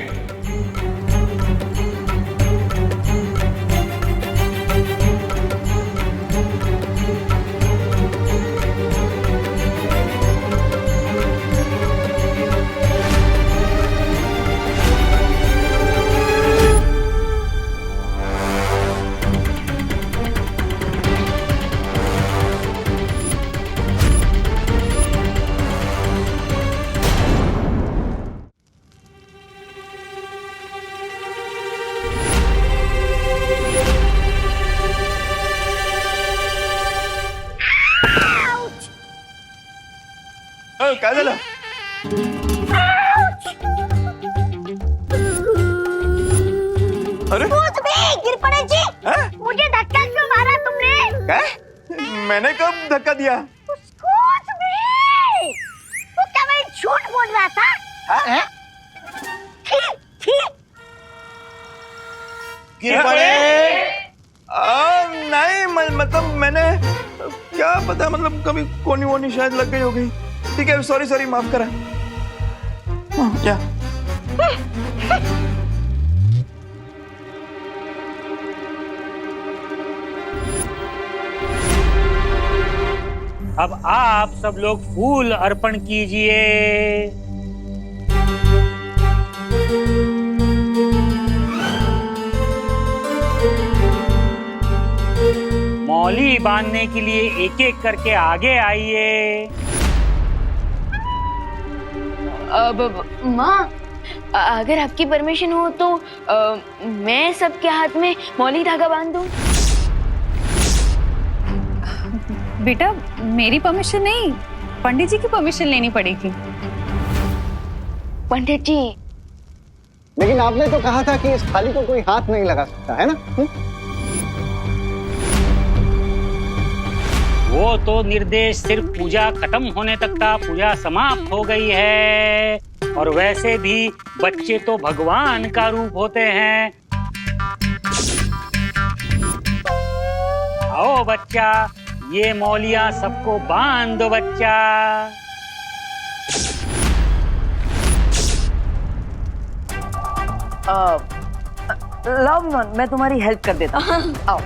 काय झालं? अरे गिर पड़े जी। मुझे धक्का क्यों मारा तुमने? क्या? मैंने कब धक्का दिया? कुछ भी। तू क्या मैं झूठ बोल रहा था? गिर पड़े? नहीं मतलब मैंने क्या पता, मतलब कभी कोनी वोनी शायद लग गई होगी। ठीक है, सॉरी माफ करा। क्या? अब आप सब लोग फूल अर्पण कीजिए। मौली बांधने के लिए एक एक करके आगे आइए। अब माँ, अगर आपकी परमिशन हो तो मैं सबके हाथ में मौली धागा बांध दूं। बेटा मेरी परमिशन नहीं, पंडित जी की परमिशन लेनी पड़ेगी। पंडित जी, लेकिन आपने तो कहा था कि इस थाली को कोई हाथ नहीं लगा सकता, है ना? वो तो निर्देश सिर्फ पूजा खत्म होने तक था, पूजा समाप्त हो गई है। और वैसे भी बच्चे तो भगवान का रूप होते हैं। आओ बच्चा, ये मौलियां सबको बांध दो बच्चा। लव, मैं तुम्हारी हेल्प कर देता हूँ। आओ।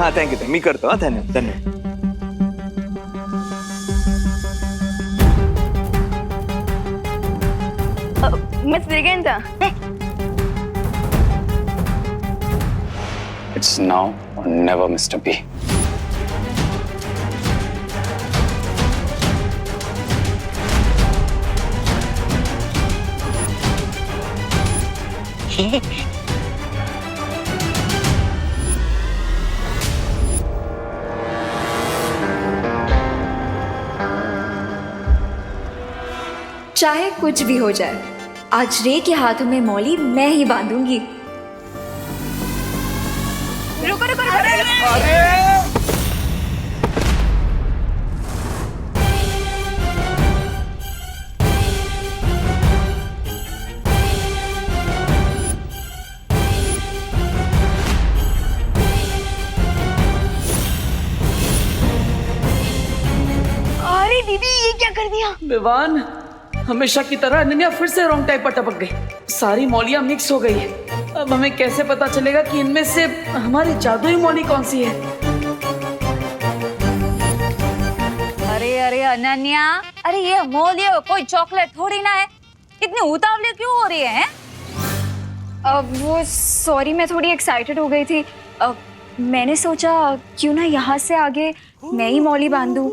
हाँ थैंक यू, मी करतो। हाँ धन्यवाद। Miss Braganza, It's now or never, Mr. B. चाहे कुछ भी हो जाए, आज रे के हाथों में मौली मैं ही बांधूंगी। रुको रुको रुको। अरे दीदी ये क्या कर दिया? विवान, हमेशा की तरह अनन्या फिर से रॉन्ग टाइप पर टपक गई। सारी मौलियां मिक्स हो गई है। अब हमें कैसे पता चलेगा कि इनमें से हमारी जादुई मौली कौन सी है? अरे अरे अनन्या, अरे ये मौली कोई चॉकलेट थोड़ी ना है, इतनी उतावली क्यों हो रही है? वो सॉरी, मैं थोड़ी एक्साइटेड हो गई थी। मैंने सोचा क्यों ना यहाँ से आगे मैं ही मौली बांधूं।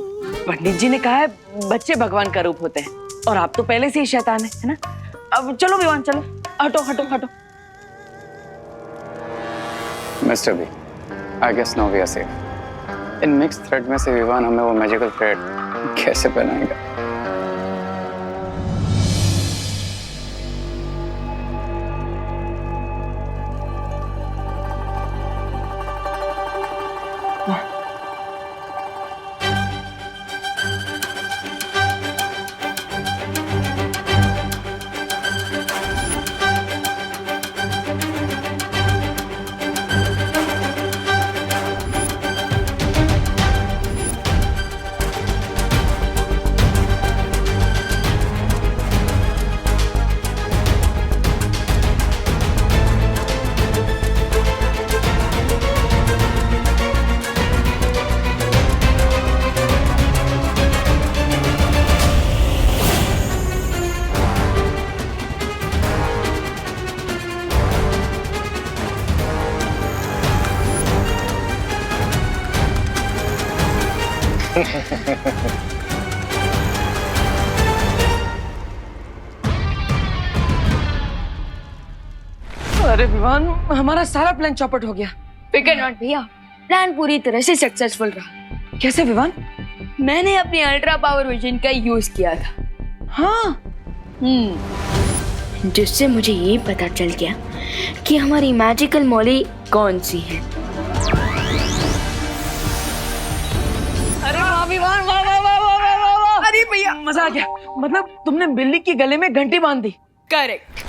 पंडित जी ने कहा है बच्चे भगवान का रूप होते हैं और आप तो पहले से ही शैतान है ना? अब चलो विवान, चलो, हटो हटो हटो। Mister B, I guess now we are safe. इन मिक्स थ्रेड में से विवान हमें वो मैजिकल थ्रेड कैसे पहनाएगा? अरे विवान, हमारा सारा प्लान चौपट हो गया। फिकर नॉट भैया, प्लान पूरी तरह से सक्सेसफुल रहा। कैसे विवान? मैंने अपनी अल्ट्रा पावर विजन का यूज किया था। हाँ, जिससे मुझे ये पता चल गया कि हमारी मैजिकल मौली कौन सी है। अरे वाह विवान, वाह वाह वाह वाह वाह वाह वाह। अरे भैया मजा आ गया। मतलब तुमने बिल्ली की गले में घंटी बांध दी। Correct.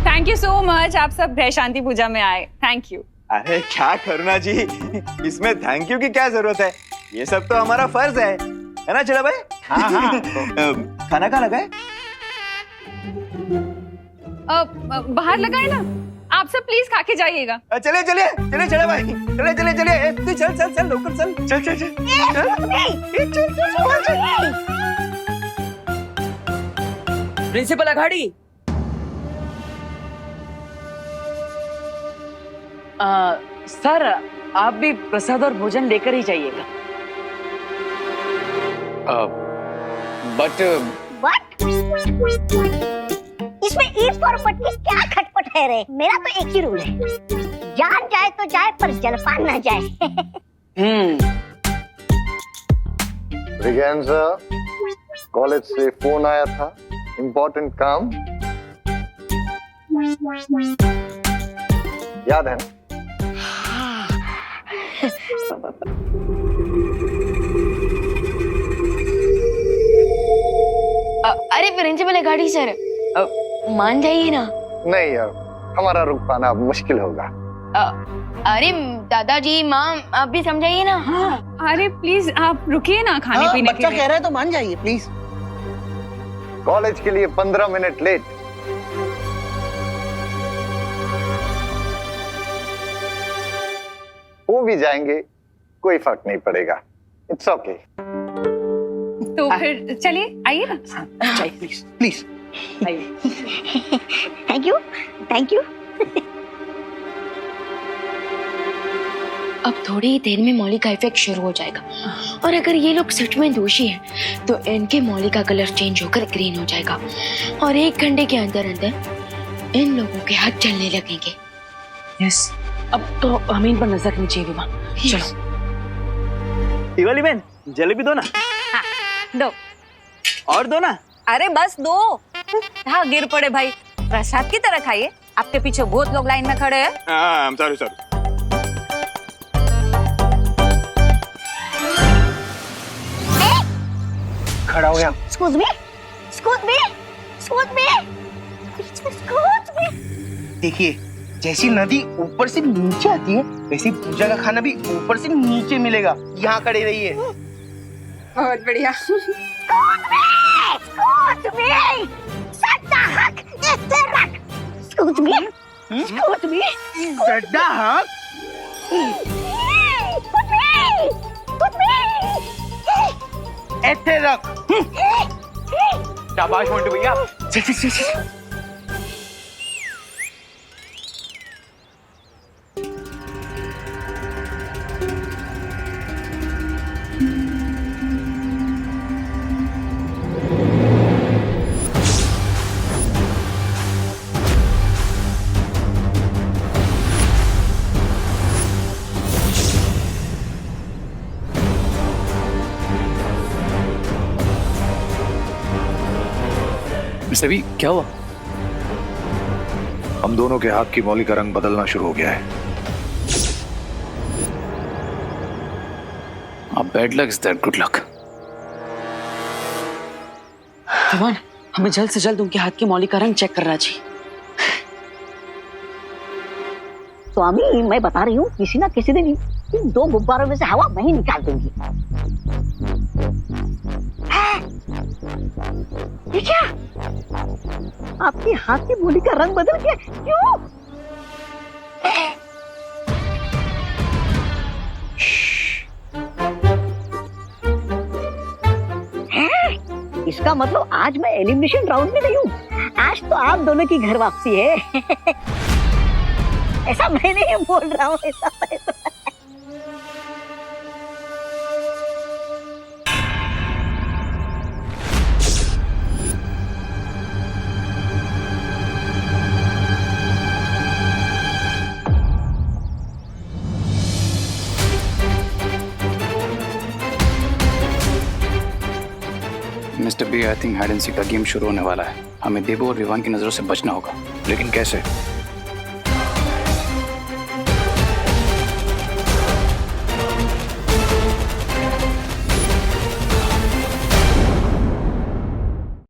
Thank you so much, आप सब ग्रह शांति पूजा में आए। Thank you. अरे क्या करुणा जी, इसमें थैंक यू की क्या जरूरत है? ये सब तो हमारा फर्ज है ना चला भाई? हाँ हाँ। खाना कहाँ लगा है? बाहर लगाए ना, आप सब प्लीज खा के जाइएगा। चले चले चले चले भाई, चले चले चले, तू चल चल चल लोकल चल चल चल चल प्रिंसिपल अघाड़ी, सर आप भी प्रसाद और भोजन लेकर ही जाइएगा। बट इसमें ईद पर की क्या खटपट है रे? मेरा तो एक ही रूल है, जान जाए तो जाए पर जलपान ना जाए। ब्रिगेंजा, कॉलेज से फोन आया था, इम्पोर्टेंट काम याद है ना? अरे प्रिंसिपल अघाड़ी सर, मान जाइए ना। नहीं यार, हमारा रुक पाना अब मुश्किल होगा। अरे दादाजी, माँ आप भी समझाइए ना। हाँ, अरे प्लीज आप रुकिए ना खाने पीने के लिए। बच्चा कह रहा है तो मान जाइए प्लीज। कॉलेज के लिए 15 मिनट लेट। वो भी जाएंगे, कोई फर्क नहीं पड़ेगा। It's okay. तो फिर चलिए, आइए ना। चाहिए प्लीज प्लीज आइए। Thank you thank you. अब थोड़ी ही देर में मौली का इफेक्ट शुरू हो जाएगा, और अगर ये लोग सच में दोषी हैं, तो इनके मौली का कलर चेंज होकर ग्रीन हो जाएगा, और 1 घंटे के अंदर अंदर इन लोगों के हाथ चलने लगेंगे। यस, अब तो हमें इन पर नजर रखनी चाहिए विमा। चलो दिवाली बहन, जलेबी दो ना। दो और दो ना। अरे बस दो। हाँ गिर पड़े भाई, प्रसाद की तरह खाइए। आपके पीछे बहुत लोग लाइन में खड़े हैं। Sorry sorry. खड़ा हो यहाँ। Excuse me, excuse me, excuse me, excuse me. देखिए, जैसी नदी ऊपर से नीचे आती है वैसे पूजा का खाना भी ऊपर से नीचे मिलेगा। यहाँ खड़े रहिए। बहुत बढ़िया। Excuse me, सट्टा हक इसे रख. Excuse me, excuse me. सट्टा हक? Excuse me. ऐसे रख। शाबाश मोंटू भैया। चल चल चल चल। मिस्टर बी, क्या हुआ? हम दोनों के हाथ की मौली का रंग बदलना शुरू हो गया है। Bad luck is that good luck. Vivaan, हमें जल्द से जल्द उनके हाथ की मौली का रंग चेक करना चाहिए। स्वामी, मैं बता रही हूँ किसी ना किसी दिन इन 2 गुब्बारों में से हवा मैं ही निकाल दूंगी। ये क्या? आपके हाथ की मौली का रंग बदल गया? क्यों? इसका मतलब आज मैं एलिमिनेशन राउंड में नहीं हूँ। आज तो आप दोनों की घर वापसी है। ऐसा मैं नहीं बोल रहा हूँ, ऐसा mister B, I think hide and seek का गेम शुरू होने वाला है। हमें देबू और विवान की नजरों से बचना होगा। लेकिन कैसे?